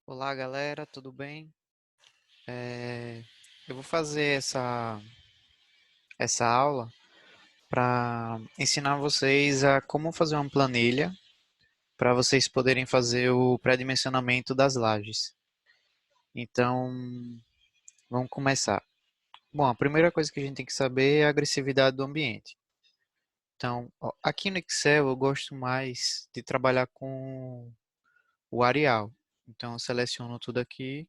Olá, galera, tudo bem? Eu vou fazer essa aula para ensinar vocês a como fazer uma planilha para vocês poderem fazer o pré-dimensionamento das lajes. Então, vamos começar. Bom, a primeira coisa que a gente tem que saber é a agressividade do ambiente. Então, ó, aqui no Excel eu gosto mais de trabalhar com o Arial. Então, eu seleciono tudo aqui,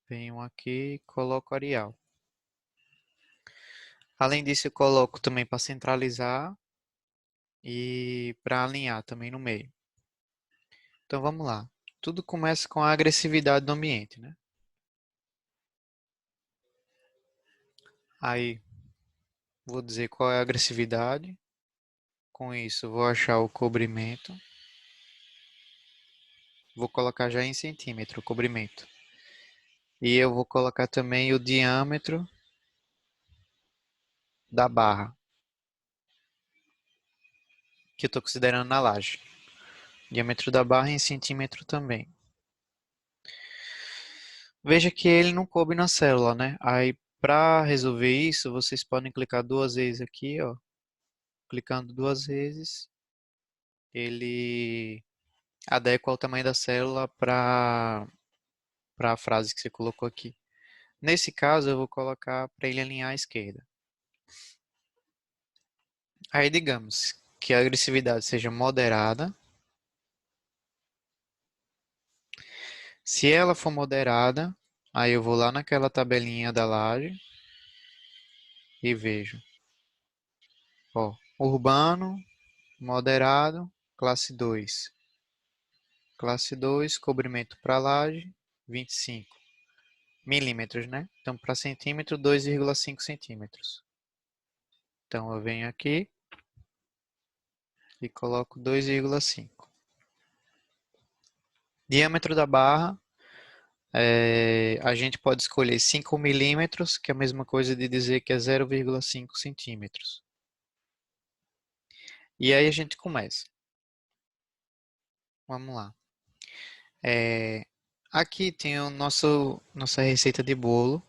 venho aqui e coloco Arial. Além disso, eu coloco também para centralizar e para alinhar também no meio. Então vamos lá. Tudo começa com a agressividade do ambiente, né? Aí vou dizer qual é a agressividade. Com isso, vou achar o cobrimento. Vou colocar já em centímetro o cobrimento. E eu vou colocar também o diâmetro da barra, que eu estou considerando na laje. Diâmetro da barra em centímetro também. Veja que ele não coube na célula, né? Aí, para resolver isso, vocês podem clicar duas vezes aqui, ó. Clicando duas vezes, ele adequa ao tamanho da célula para a frase que você colocou aqui. Nesse caso, eu vou colocar para ele alinhar à esquerda. Aí, digamos que a agressividade seja moderada. Se ela for moderada, aí eu vou lá naquela tabelinha da laje e vejo. Ó, urbano, moderado, classe 2. Classe 2, cobrimento para laje, 25 milímetros, né? Então, para centímetro, 2,5 centímetros. Então, eu venho aqui e coloco 2,5. Diâmetro da barra, a gente pode escolher 5 milímetros, que é a mesma coisa de dizer que é 0,5 centímetros. E aí a gente começa. Vamos lá. É, aqui tem o nossa receita de bolo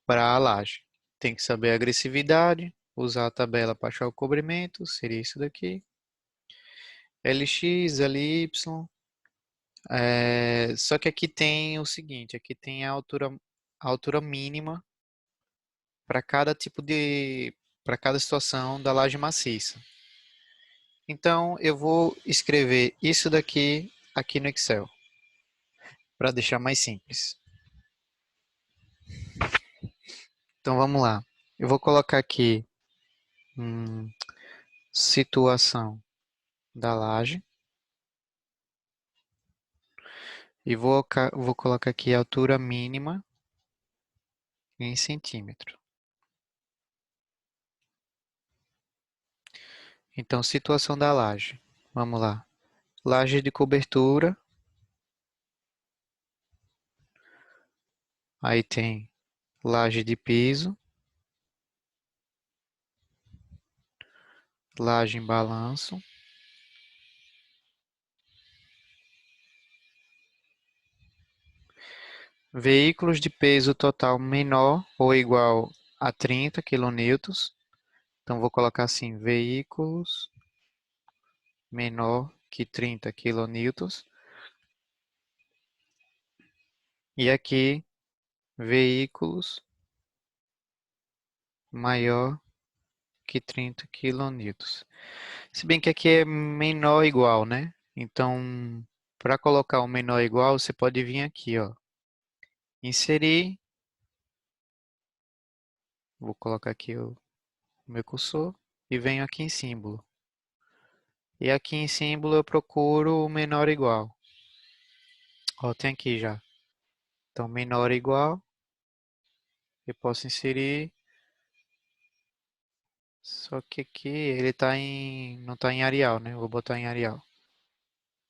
para a laje. Tem que saber a agressividade, usar a tabela para achar o cobrimento, seria isso daqui. LX, LY. Só que aqui tem o seguinte, aqui tem a altura mínima para cada para cada situação da laje maciça. Então eu vou escrever isso daqui aqui no Excel, para deixar mais simples. Então vamos lá. Eu vou colocar aqui situação da laje e vou colocar aqui a altura mínima em centímetro. Então situação da laje. Vamos lá. Laje de cobertura. Aí tem laje de piso, laje em balanço, veículos de peso total menor ou igual a 30 quilonewtons. Então vou colocar assim, veículos menor que 30 quilonewtons. E aqui, veículos maior que 30 quilonewtons. Se bem que aqui é menor ou igual, né? Então, para colocar o menor ou igual, você pode vir aqui, ó. Inserir. Vou colocar aqui o meu cursor e venho aqui em símbolo. E aqui em símbolo eu procuro o menor ou igual. Ó, tem aqui já. Então, menor ou igual, eu posso inserir. Só que aqui ele tá não está em Arial, né? Eu vou botar em Arial.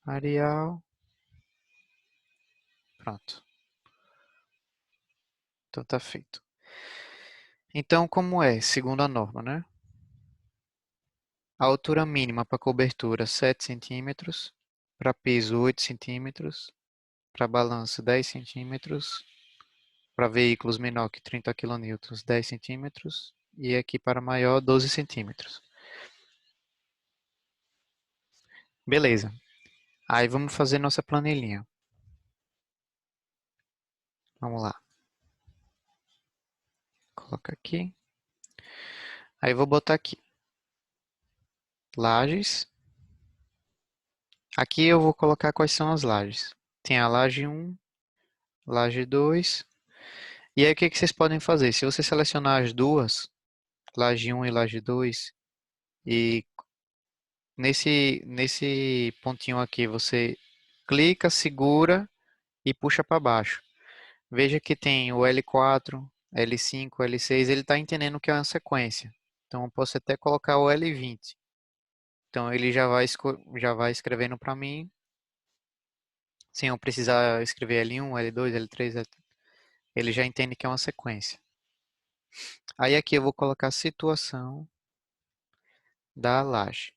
Arial, pronto. Então tá feito. Então, como é, segundo a norma, né? A altura mínima para cobertura 7 centímetros, para piso 8 centímetros, para balanço 10 centímetros, para veículos menor que 30 quilonewtons 10 centímetros e aqui para maior 12 centímetros. Beleza. Aí vamos fazer nossa planilhinha. Vamos lá. Coloca aqui. Aí vou botar aqui. Lajes. Aqui eu vou colocar quais são as lajes. Tem a laje 1, laje 2. E aí o que que vocês podem fazer? Se você selecionar as duas, laje 1 e laje 2, e nesse pontinho aqui você clica, segura e puxa para baixo. Veja que tem o L4, L5, L6, ele está entendendo que é uma sequência. Então eu posso até colocar o L20. Então ele já vai escrevendo para mim, sem eu precisar escrever L1, L2, L3, ele já entende que é uma sequência. Aí aqui eu vou colocar a situação da laje.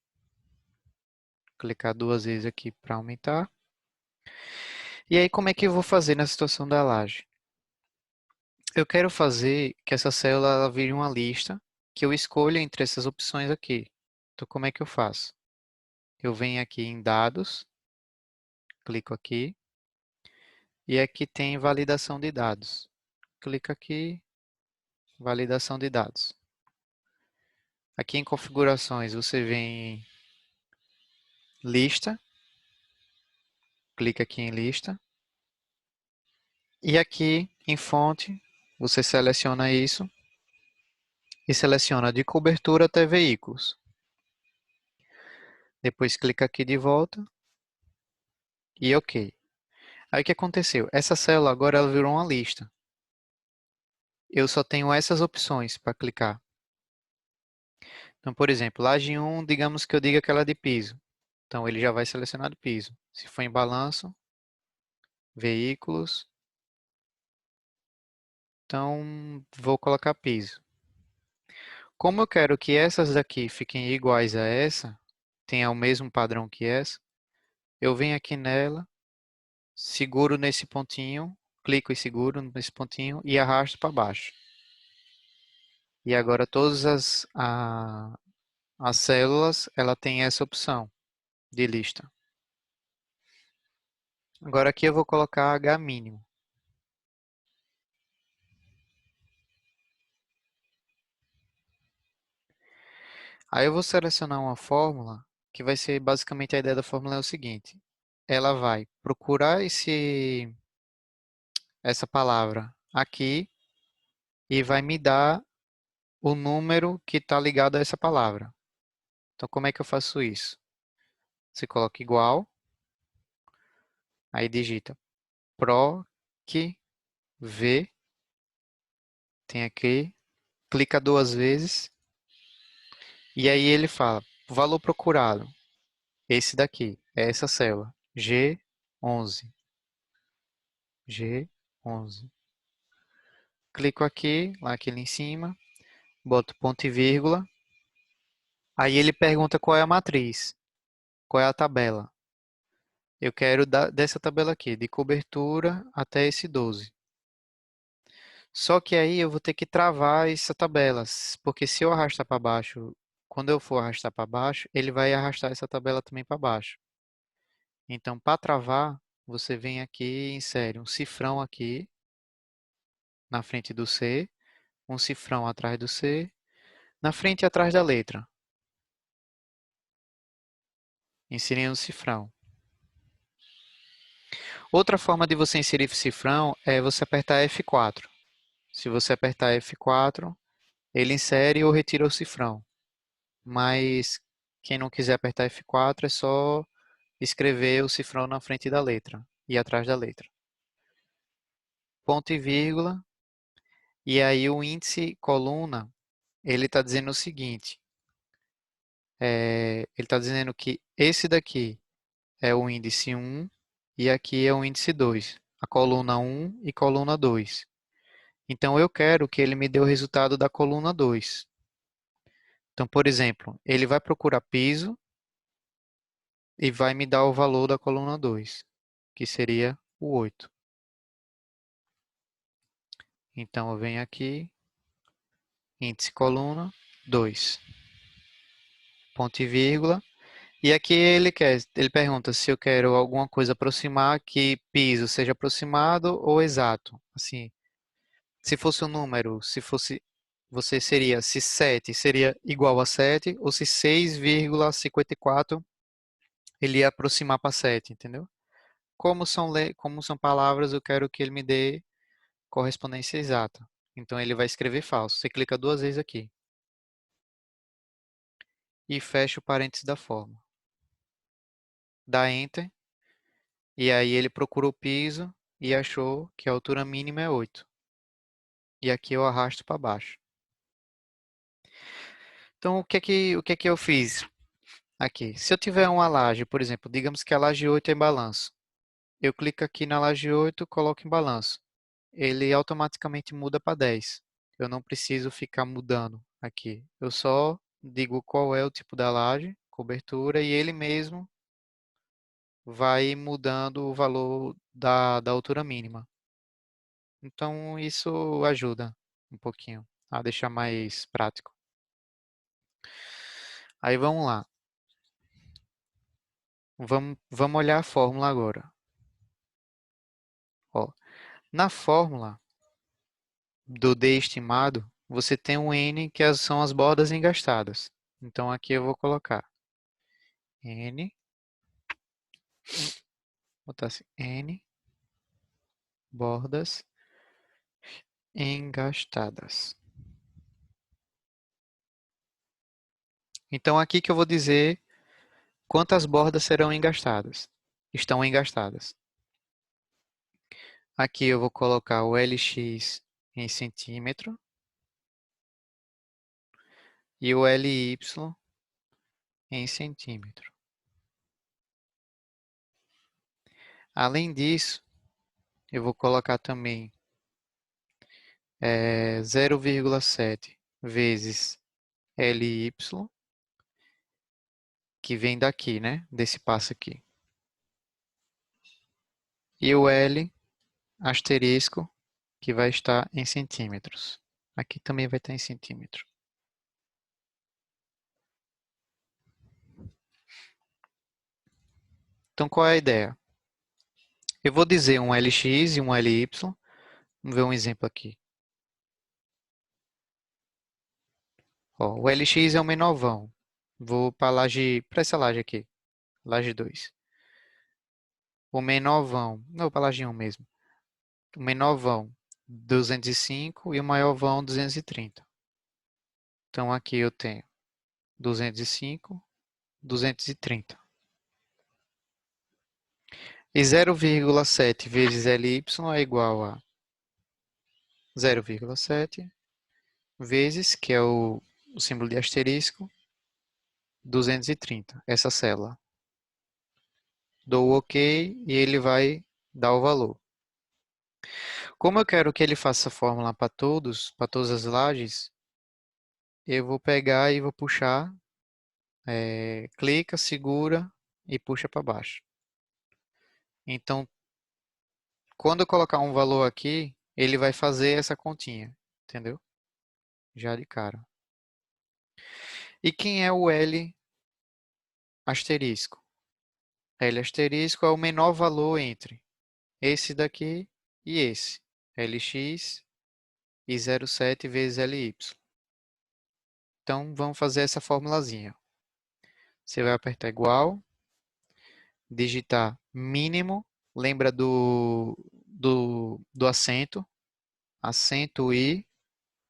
Clicar duas vezes aqui para aumentar. E aí como é que eu vou fazer na situação da laje? Eu quero fazer que essa célula ela vire uma lista que eu escolha entre essas opções aqui. Então como é que eu faço? Eu venho aqui em dados, clico aqui, e aqui tem validação de dados. Clica aqui, validação de dados. Aqui em configurações você vem em lista, clica aqui em lista, e aqui em fonte você seleciona isso e seleciona de cobertura até veículos. Depois clica aqui de volta e OK. Aí o que aconteceu? Essa célula agora ela virou uma lista. Eu só tenho essas opções para clicar. Então, por exemplo, laje 1, digamos que eu diga que ela é de piso. Então, ele já vai selecionar de piso. Se for em balanço, veículos. Então, vou colocar piso. Como eu quero que essas daqui fiquem iguais a essa, tenha o mesmo padrão que essa, eu venho aqui nela, seguro nesse pontinho, clico e seguro nesse pontinho e arrasto para baixo. E agora todas as células, ela tem essa opção de lista. Agora aqui eu vou colocar H mínimo. Aí eu vou selecionar uma fórmula, que vai ser basicamente a ideia da fórmula é o seguinte. Ela vai procurar essa palavra aqui e vai me dar o número que está ligado a essa palavra. Então como é que eu faço isso? Você coloca igual, aí digita proc v, tem aqui, clica duas vezes, e aí ele fala, valor procurado, esse daqui, é essa célula, G11. G11. Clico aqui, lá aquele em cima, boto ponto e vírgula. Aí ele pergunta qual é a matriz, qual é a tabela. Eu quero dessa tabela aqui, de cobertura até esse 12. Só que aí eu vou ter que travar essa tabela, porque se eu arrastar para baixo, quando eu for arrastar para baixo, ele vai arrastar essa tabela também para baixo. Então, para travar, você vem aqui e insere um cifrão aqui na frente do C, um cifrão atrás do C, na frente e atrás da letra. Inserindo o cifrão. Outra forma de você inserir cifrão é você apertar F4. Se você apertar F4, ele insere ou retira o cifrão. Mas quem não quiser apertar F4 é só escrever o cifrão na frente da letra e atrás da letra. Ponto e vírgula. E aí o índice coluna, ele está dizendo o seguinte. Ele está dizendo que esse daqui é o índice 1 e aqui é o índice 2. A coluna 1 e coluna 2. Então, eu quero que ele me dê o resultado da coluna 2. Então, por exemplo, ele vai procurar piso, e vai me dar o valor da coluna 2, que seria o 8. Então, eu venho aqui, índice coluna 2, ponto e vírgula. E aqui ele pergunta se eu quero alguma coisa aproximar, que piso seja aproximado ou exato. Assim, se fosse um número, se fosse, você seria, se 7 seria igual a 7, ou se 6,54 ele ia aproximar para 7, entendeu? Como são palavras, eu quero que ele me dê correspondência exata. Então ele vai escrever falso. Você clica duas vezes aqui e fecha o parênteses da forma. Dá Enter e aí ele procura o piso e achou que a altura mínima é 8. E aqui eu arrasto para baixo. Então o que é que eu fiz aqui? Se eu tiver uma laje, por exemplo, digamos que a laje 8 é em balanço. Eu clico aqui na laje 8, coloco em balanço. Ele automaticamente muda para 10. Eu não preciso ficar mudando aqui. Eu só digo qual é o tipo da laje, cobertura, e ele mesmo vai mudando o valor da altura mínima. Então, isso ajuda um pouquinho a deixar mais prático. Aí vamos lá. Vamos olhar a fórmula agora. Ó, na fórmula do D estimado, você tem um N que são as bordas engastadas. Então, aqui eu vou colocar N, botar assim, N bordas engastadas. Então, aqui que eu vou dizer quantas bordas serão engastadas. Estão engastadas. Aqui eu vou colocar o LX em centímetro e o LY em centímetro. Além disso, eu vou colocar também 0,7 vezes LY, que vem daqui, né? Desse passo aqui. E o L asterisco, que vai estar em centímetros. Aqui também vai estar em centímetro. Então, qual é a ideia? Eu vou dizer um LX e um LY. Vamos ver um exemplo aqui. Ó, o LX é o menor vão. Vou para essa laje aqui, laje 2. O menor vão, não, para a laje 1 mesmo. O menor vão 205 e o maior vão 230. Então aqui eu tenho 205, 230. E 0,7 vezes LY é igual a 0,7 vezes, que é o símbolo de asterisco, 230, essa célula. Dou o OK e ele vai dar o valor. Como eu quero que ele faça a fórmula para todas as lajes, eu vou pegar e vou puxar, clica, segura e puxa para baixo. Então, quando eu colocar um valor aqui, ele vai fazer essa continha, entendeu? Já de cara. E quem é o L asterisco? L asterisco é o menor valor entre esse daqui e esse. LX e 0,7 vezes LY. Então, vamos fazer essa formulazinha. Você vai apertar igual, digitar mínimo, lembra do acento, acento I,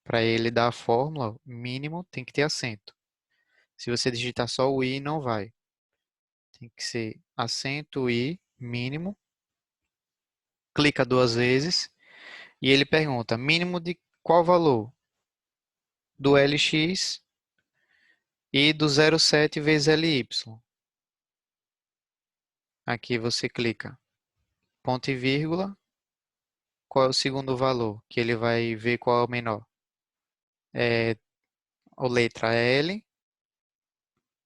para ele dar a fórmula, mínimo tem que ter acento. Se você digitar só o I, não vai. Tem que ser acento I, mínimo, clica duas vezes, e ele pergunta, mínimo de qual valor? Do LX e do 0,7 vezes LY. Aqui você clica ponto e vírgula, qual é o segundo valor? Que ele vai ver qual é o menor. É a letra L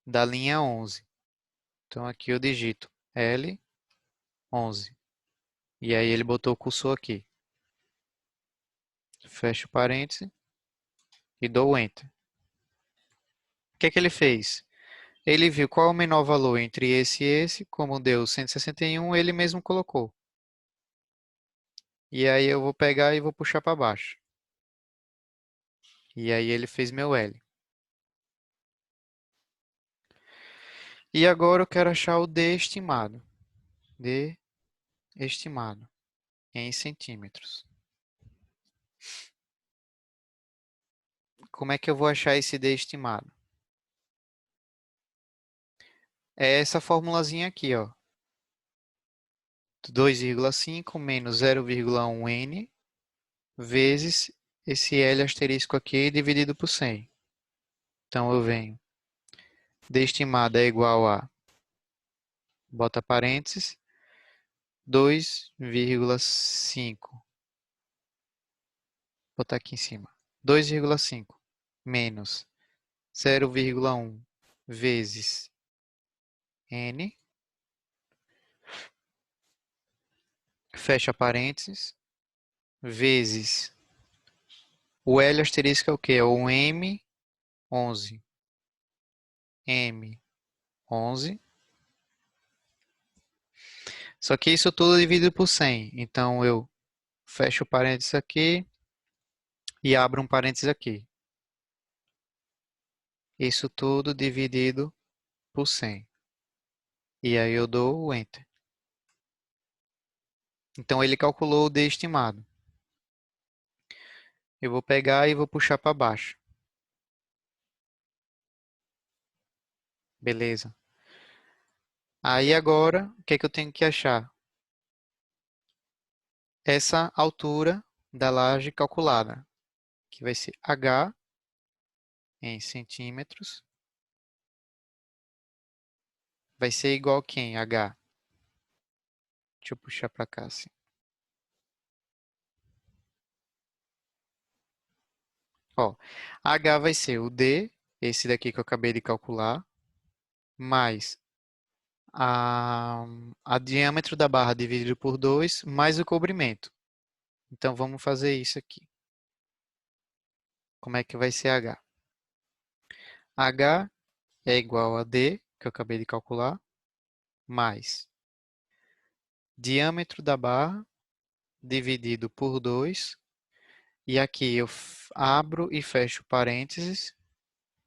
da linha 11. Então aqui eu digito L11. E aí ele botou o cursor aqui. Fecho o parêntese e dou Enter. O que é que ele fez? Ele viu qual é o menor valor entre esse e esse, como deu 161, ele mesmo colocou. E aí eu vou pegar e vou puxar para baixo. E aí ele fez meu L. E agora eu quero achar o D estimado. D estimado em centímetros. Como é que eu vou achar esse D estimado? É essa formulazinha aqui, ó. 2,5 menos 0,1 n vezes esse L asterisco aqui dividido por 100. Então eu venho. D estimado é igual a, bota parênteses, 2,5. Botar aqui em cima. 2,5 menos 0,1 vezes n, fecha parênteses, vezes o L asterisco é o quê? É o M11. M11. Só que isso tudo dividido por 100. Então eu fecho o parênteses aqui e abro um parênteses aqui. Isso tudo dividido por 100. E aí eu dou o Enter. Então ele calculou o D estimado. Eu vou pegar e vou puxar para baixo. Beleza. Aí agora, o que é que eu tenho que achar? Essa altura da laje calculada, que vai ser H em centímetros, vai ser igual a quem? H. Deixa eu puxar para cá assim. Ó, H vai ser o D, esse daqui que eu acabei de calcular, mais a, a diâmetro da barra dividido por 2, mais o comprimento. Então vamos fazer isso aqui. Como é que vai ser H? H é igual a D, que eu acabei de calcular, mais diâmetro da barra dividido por 2. E aqui eu abro e fecho parênteses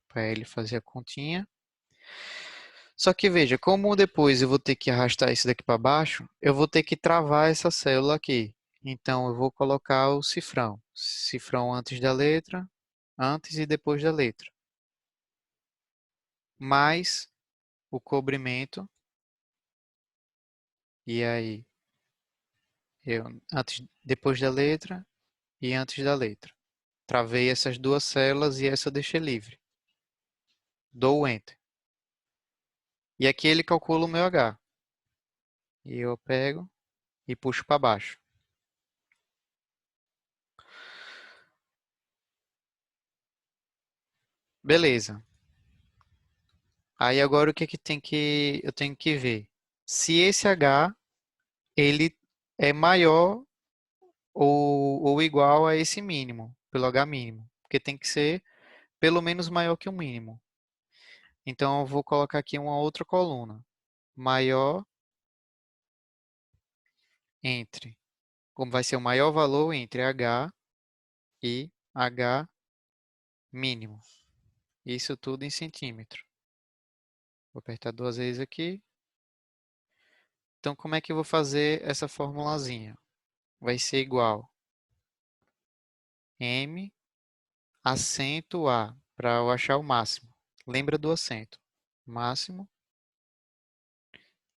para ele fazer a continha. Só que veja, como depois eu vou ter que arrastar isso daqui para baixo, eu vou ter que travar essa célula aqui. Então eu vou colocar o cifrão. Cifrão antes da letra, antes e depois da letra. Mais o cobrimento. E aí, depois da letra e antes da letra. Travei essas duas células e essa eu deixei livre. Dou o Enter. E aqui ele calcula o meu H. E eu pego e puxo para baixo. Beleza. Aí agora o que que eu tenho que ver? Se esse H ele é maior ou igual a esse mínimo, pelo H mínimo, porque tem que ser pelo menos maior que o mínimo. Então eu vou colocar aqui uma outra coluna. Maior entre, como vai ser o maior valor entre H e H mínimo. Isso tudo em centímetro. Vou apertar duas vezes aqui. Então, como é que eu vou fazer essa formulazinha? Vai ser igual M acento A, para eu achar o máximo. Lembra do acento. Máximo.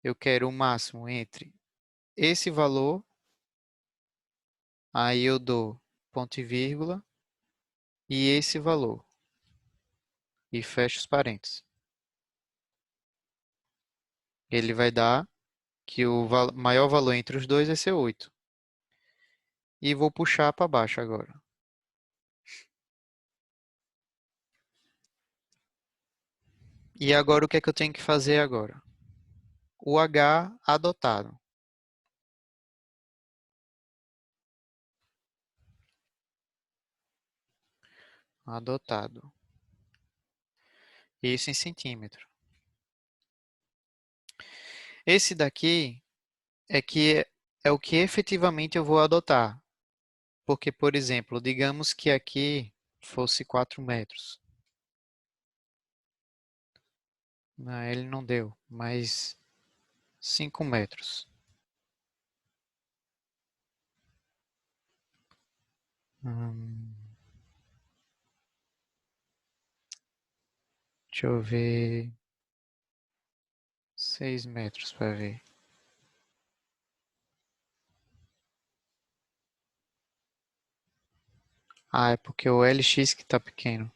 Eu quero o máximo entre esse valor, aí eu dou ponto e vírgula, e esse valor. E fecho os parênteses. Ele vai dar que o maior valor entre os dois vai ser 8. E vou puxar para baixo agora. E agora o que é que eu tenho que fazer agora? o H adotado. Adotado. Isso em centímetro. Esse daqui é o que efetivamente eu vou adotar. Porque, por exemplo, digamos que aqui fosse 4 metros. Não, ele não deu, mas 5 metros. Hum, deixa eu ver. 6 metros para ver. Ah, é porque o LX que está pequeno.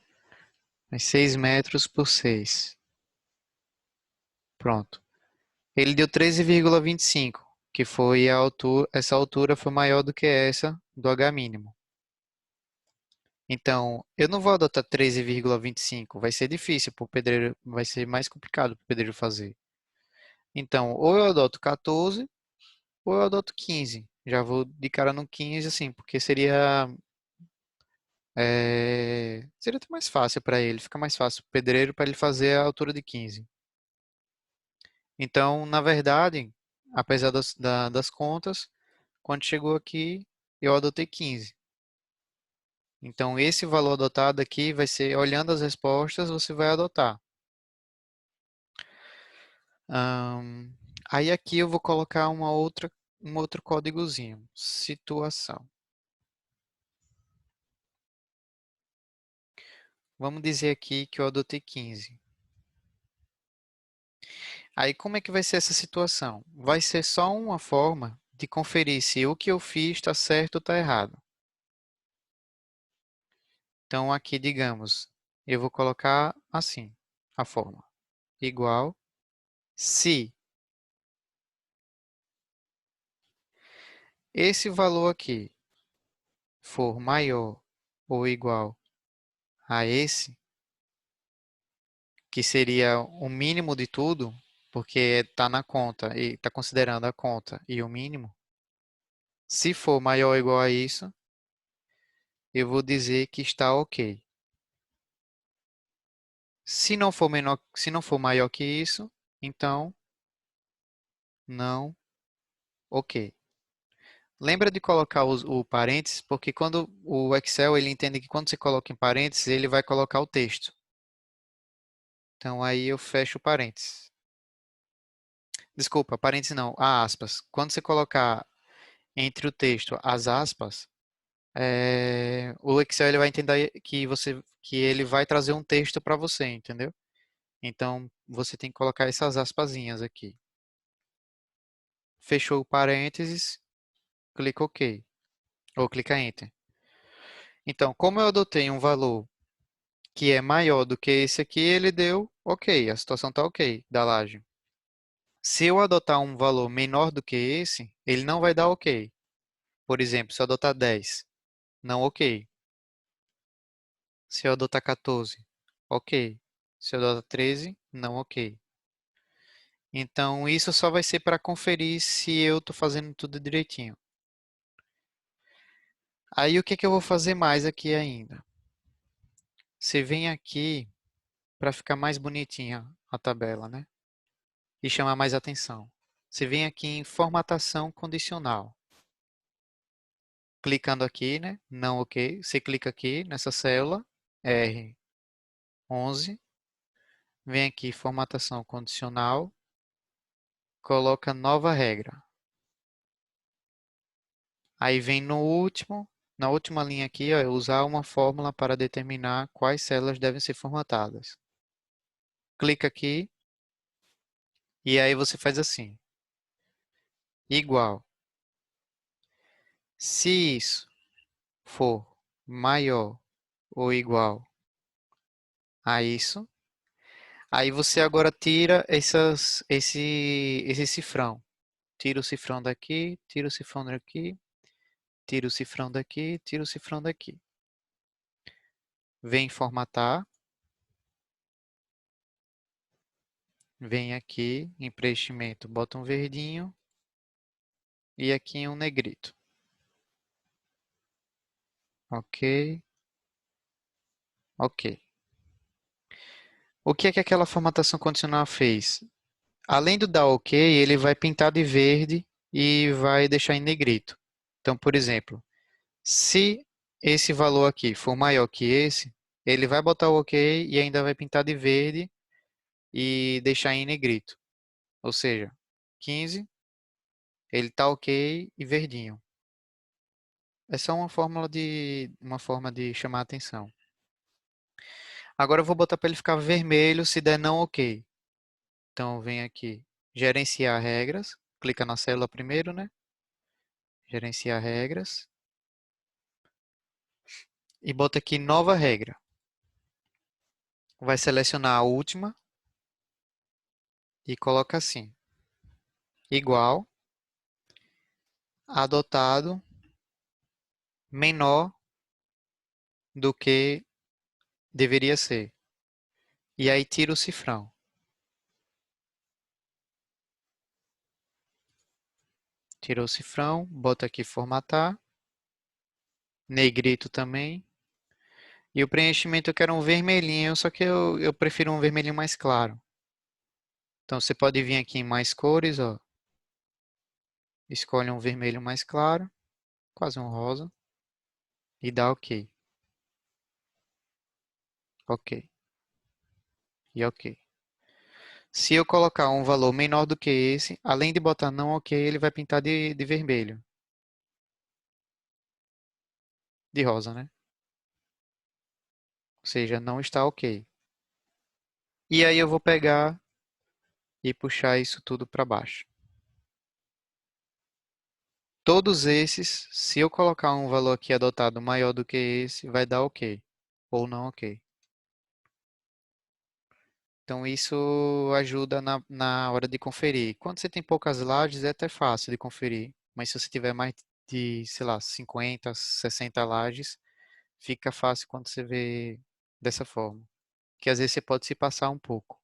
Mas 6 metros por 6. Pronto. Ele deu 13,25, que foi a altura, essa altura foi maior do que essa do H mínimo. Então, eu não vou adotar 13,25, vai ser difícil para o pedreiro, vai ser mais complicado para o pedreiro fazer. Então, ou eu adoto 14, ou eu adoto 15. Já vou de cara no 15, assim, porque seria até mais fácil para ele, fica mais fácil para o pedreiro para ele fazer a altura de 15. Então, na verdade, apesar das contas, quando chegou aqui, eu adotei 15. Então, esse valor adotado aqui vai ser, olhando as respostas, você vai adotar. Ahn, aí aqui eu vou colocar um outro códigozinho. Situação. Vamos dizer aqui que eu adotei 15. Aí como é que vai ser essa situação? Vai ser só uma forma de conferir se o que eu fiz está certo ou está errado. Então aqui, digamos, eu vou colocar assim, a forma. Igual se esse valor aqui for maior ou igual a esse, que seria o mínimo de tudo, porque está na conta e está considerando a conta e o mínimo. Se for maior ou igual a isso, eu vou dizer que está ok. Se não for menor, se não for maior que isso, então não, ok. Lembra de colocar o parênteses, porque quando o Excel ele entende que quando você coloca em parênteses, ele vai colocar o texto. Então aí eu fecho o parênteses. Desculpa, parênteses não, aspas. Quando você colocar entre o texto as aspas, o Excel ele vai entender que ele vai trazer um texto para você, entendeu? Então você tem que colocar essas aspasinhas aqui. Fechou o parênteses, clica OK ou clica Enter. Então, como eu adotei um valor que é maior do que esse aqui, ele deu OK, a situação está OK da laje. Se eu adotar um valor menor do que esse, ele não vai dar OK. Por exemplo, se eu adotar 10, não OK. Se eu adotar 14, OK. Se eu adotar 13, não OK. Então, isso só vai ser para conferir se eu estou fazendo tudo direitinho. Aí, o que que eu vou fazer mais aqui ainda? Você vem aqui para ficar mais bonitinha a tabela, né? E chamar mais atenção. Você vem aqui em formatação condicional. Clicando aqui, né? Não OK. Você clica aqui nessa célula R11. Vem aqui formatação condicional. Coloca nova regra. Aí vem no último, na última linha aqui, ó, usar uma fórmula para determinar quais células devem ser formatadas. Clica aqui e aí você faz assim, igual. Se isso for maior ou igual a isso, aí você agora tira esse cifrão. Tira o cifrão daqui, tira o cifrão daqui, tira o cifrão daqui, tira o cifrão daqui. Vem formatar. vem aqui em preenchimento, bota um verdinho e aqui em um negrito. Ok, ok. O que é que aquela formatação condicional fez? Além do dar ok, ele vai pintar de verde e vai deixar em negrito. Então, por exemplo, se esse valor aqui for maior que esse, ele vai botar o ok e ainda vai pintar de verde e deixar em negrito. Ou seja, 15, ele está ok e verdinho. É só uma forma de chamar a atenção. Agora eu vou botar para ele ficar vermelho se der não ok. Então vem aqui, gerenciar regras, clica na célula primeiro, né? Gerenciar regras e bota aqui nova regra. Vai selecionar a última e coloca assim, igual, adotado, menor do que deveria ser. E aí tira o cifrão. Tirou o cifrão, bota aqui formatar, negrito também. E o preenchimento eu quero um vermelhinho, só que eu prefiro um vermelhinho mais claro. Então você pode vir aqui em mais cores, ó. Escolhe um vermelho mais claro, quase um rosa, e dá OK. OK. E OK. Se eu colocar um valor menor do que esse, além de botar não OK, ele vai pintar de vermelho. De rosa, né? Ou seja, não está OK. E aí eu vou pegar e puxar isso tudo para baixo. Todos esses, se eu colocar um valor aqui adotado maior do que esse, vai dar OK. Ou não OK. Então isso ajuda na hora de conferir. Quando você tem poucas lajes, é até fácil de conferir. Mas se você tiver mais de, sei lá, 50, 60 lajes, fica fácil quando você vê dessa forma. Que às vezes você pode se passar um pouco.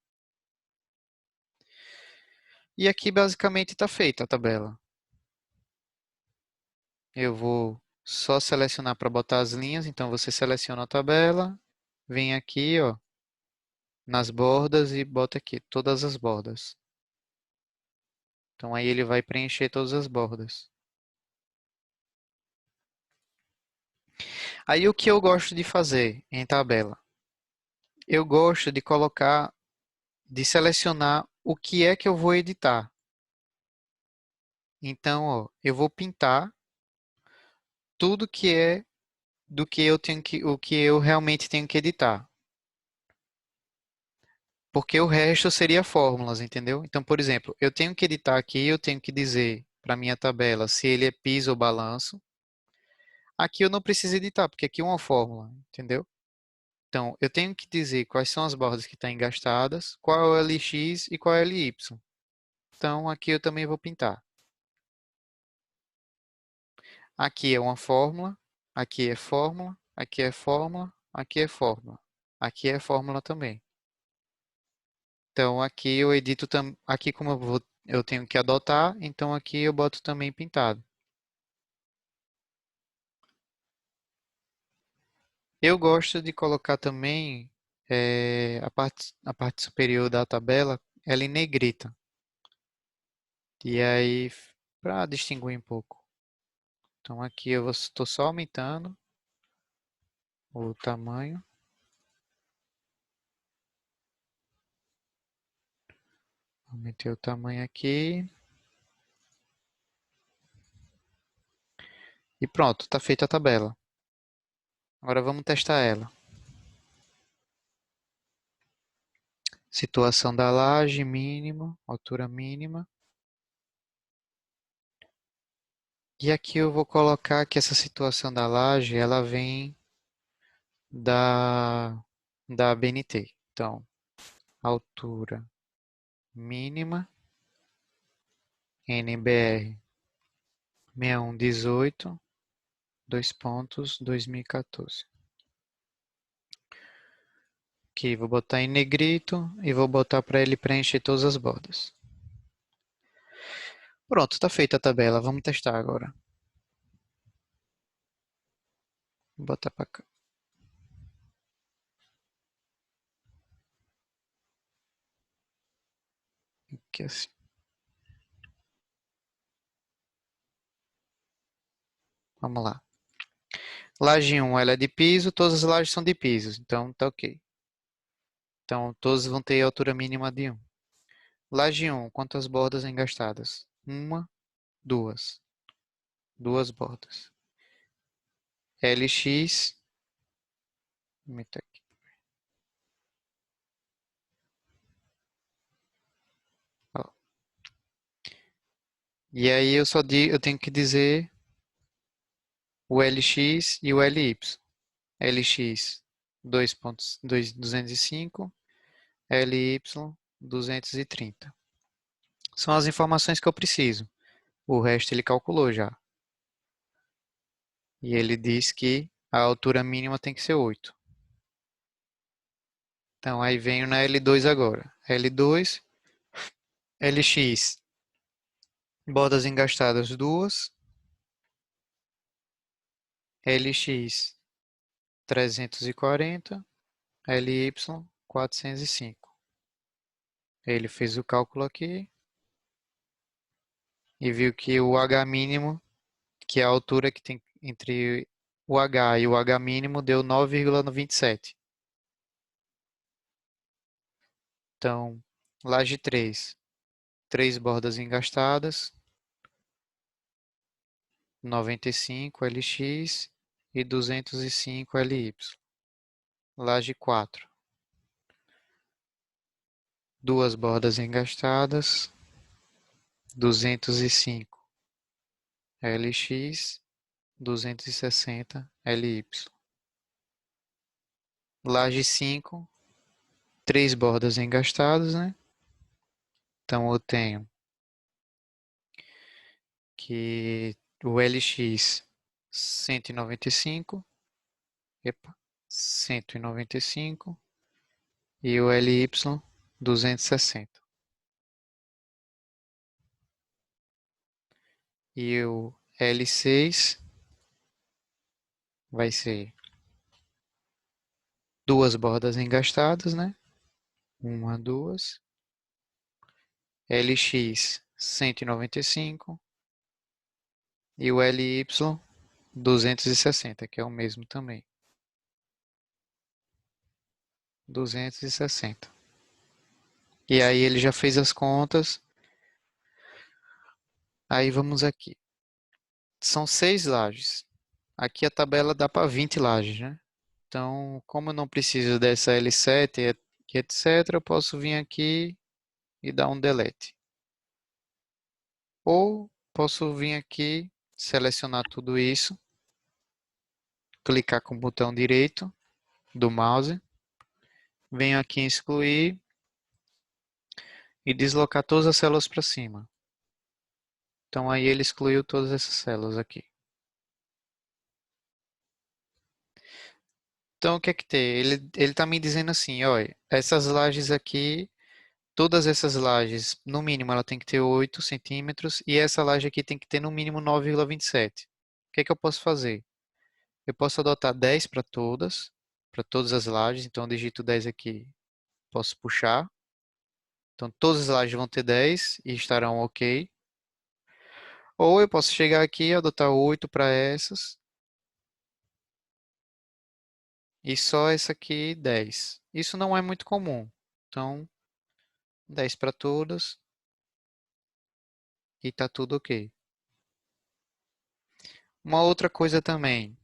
E aqui basicamente está feita a tabela. Eu vou só selecionar para botar as linhas. Então você seleciona a tabela, vem aqui, ó, nas bordas e bota aqui todas as bordas. Então aí ele vai preencher todas as bordas. Aí o que eu gosto de fazer em tabela? Eu gosto de colocar, de selecionar o que é que eu vou editar. Então, ó, eu vou pintar tudo que é do que eu tenho que, o que eu realmente tenho que editar. Porque o resto seria fórmulas, entendeu? Então, por exemplo, eu tenho que editar aqui, eu tenho que dizer para minha tabela se ele é piso ou balanço. Aqui eu não preciso editar, porque aqui é uma fórmula, entendeu? Então, eu tenho que dizer quais são as bordas que estão engastadas, qual é o LX e qual é o LY. Então, aqui eu também vou pintar. Aqui é uma fórmula, aqui é fórmula, aqui é fórmula, aqui é fórmula. Aqui é fórmula também. Então, aqui eu edito, aqui como eu tenho que adotar, então aqui eu boto também pintado. Eu gosto de colocar também a parte superior da tabela, ela em negrita. E aí, para distinguir um pouco. Então aqui eu estou só aumentando o tamanho. Aumentei o tamanho aqui. E pronto, está feita a tabela. Agora vamos testar ela. Situação da laje, mínimo, altura mínima. E aqui eu vou colocar que essa situação da laje, ela vem da, da BNT. Então, altura mínima, NBR 6118, dois pontos, 2014. Aqui, vou botar em negrito e vou botar para ele preencher todas as bordas. Pronto, está feita a tabela. Vamos testar agora. Vou botar para cá. Aqui assim. Vamos lá. Laje 1, ela é de piso, todas as lajes são de piso, então tá ok. Então, todos vão ter altura mínima de 1. Laje 1, quantas bordas engastadas? Uma, duas. Duas bordas. LX, vou meter aqui. Ó. E aí eu tenho que dizer o LX e o LY. LX 2.205, LY 230. São as informações que eu preciso. O resto ele calculou já. E ele diz que a altura mínima tem que ser 8. Então aí venho na L2 agora. L2, LX, bordas engastadas 2, LX 340, LY 405. Ele fez o cálculo aqui e viu que o H mínimo, que é a altura que tem entre o H e o H mínimo, deu 9,27. Então, laje 3 bordas engastadas, 95 LX e 205 LY. Laje 4, duas bordas engastadas, 205 LX, 260 LY. Laje 5, três bordas engastadas, né? Então eu tenho que o LX 195, epa, 195 e o LY 260. E o L6 vai ser duas bordas engastadas, né? Uma, duas. LX 195 e o LY 260, que é o mesmo também. 260. E aí ele já fez as contas. Aí vamos aqui. São 6 lajes. Aqui a tabela dá para 20 lajes, né? Então, como eu não preciso dessa L7 e etc., eu posso vir aqui e dar um delete. Ou posso vir aqui, selecionar tudo isso, clicar com o botão direito do mouse, venho aqui em excluir e deslocar todas as células para cima. Então aí ele excluiu todas essas células aqui. Então o que é que tem? Ele está me dizendo assim, olha, essas lajes aqui, todas essas lajes, no mínimo ela tem que ter 8 centímetros e essa laje aqui tem que ter no mínimo 9,27. O que é que eu posso fazer? Eu posso adotar 10 para todas as lajes, então eu digito 10 aqui, posso puxar. Então todas as lajes vão ter 10 e estarão ok. Ou eu posso chegar aqui e adotar 8 para essas e só essa aqui 10. Isso não é muito comum. Então 10 para todas e tá tudo ok. Uma outra coisa também,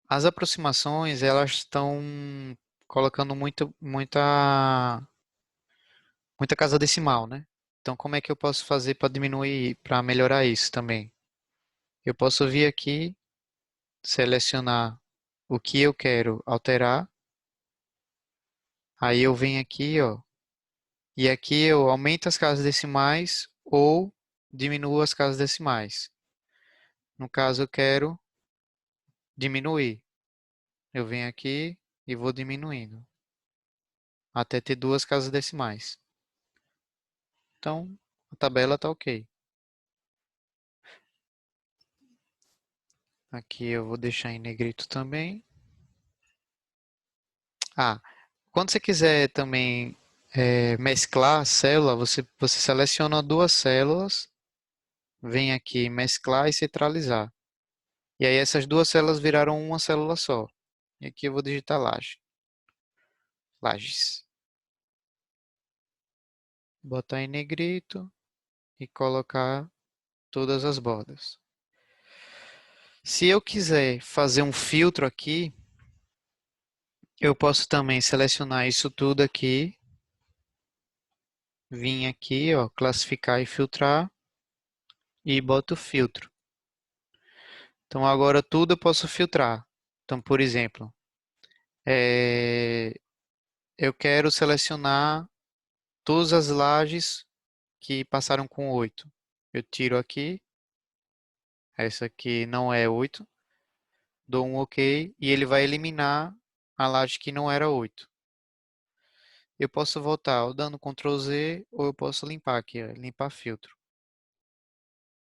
as aproximações elas estão colocando muita casa decimal, né? Então como é que eu posso fazer para diminuir, para melhorar isso também? Eu posso vir aqui, selecionar o que eu quero alterar, aí eu venho aqui, ó, e aqui eu aumento as casas decimais ou diminuo as casas decimais. No caso, eu quero diminuir. Eu venho aqui, e vou diminuindo até ter duas casas decimais. Então, a tabela está ok. Aqui eu vou deixar em negrito também. Ah, quando você quiser também mesclar a célula, você seleciona duas células, vem aqui mesclar e centralizar. E aí essas duas células viraram uma célula só. E aqui eu vou digitar laje. Lajes. Botar em negrito e colocar todas as bordas. Se eu quiser fazer um filtro aqui, eu posso também selecionar isso tudo aqui, vir aqui, ó, classificar e filtrar e boto filtro. Então agora tudo eu posso filtrar. Então, por exemplo, eu quero selecionar todas as lajes que passaram com 8. Eu tiro aqui, essa aqui não é 8, dou um OK e ele vai eliminar a laje que não era 8. Eu posso voltar ou dando Ctrl Z ou eu posso limpar aqui, ó, limpar filtro.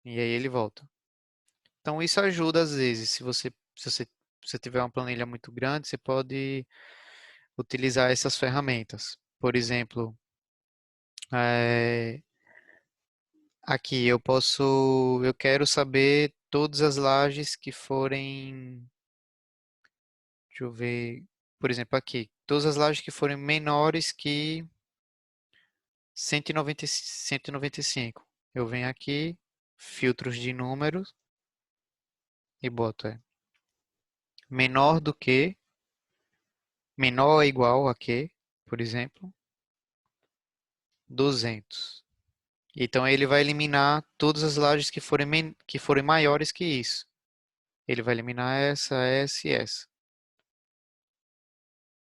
E aí ele volta. Então isso ajuda às vezes, se você tiver uma planilha muito grande, você pode utilizar essas ferramentas. Por exemplo, eh, aqui eu quero saber todas as lajes que forem, deixa eu ver, por exemplo, aqui, todas as lajes que forem menores que 195. Eu venho aqui, filtros de números e boto menor do que, menor ou igual a que, por exemplo, 200. Então ele vai eliminar todas as lajes que forem maiores que isso. Ele vai eliminar essa e essa.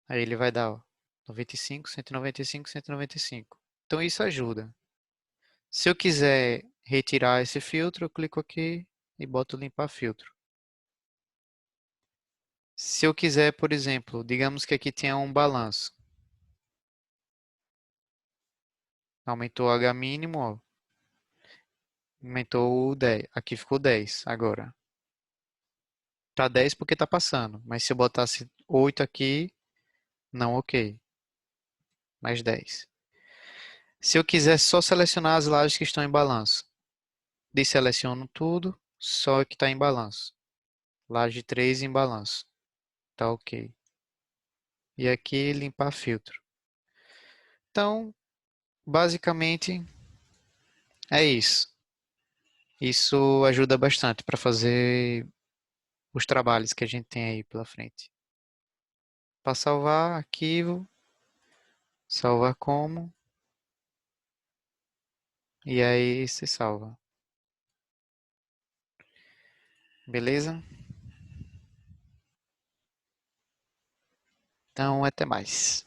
Aí ele vai dar, ó, 95, 195, 195. Então isso ajuda. Se eu quiser retirar esse filtro, eu clico aqui e boto limpar filtro. Se eu quiser, por exemplo, digamos que aqui tenha um balanço. Aumentou o H mínimo, ó, aumentou o 10. Aqui ficou 10 agora. Tá 10 porque tá passando. Mas se eu botasse 8 aqui, não ok. Mais 10. Se eu quiser só selecionar as lajes que estão em balanço, desseleciono tudo, só o que está em balanço. Laje 3 em balanço. Tá ok. E aqui limpar filtro. Então, basicamente é isso. Isso ajuda bastante para fazer os trabalhos que a gente tem aí pela frente. Para salvar, arquivo, salvar como, e aí se salva. Beleza? Então, até mais.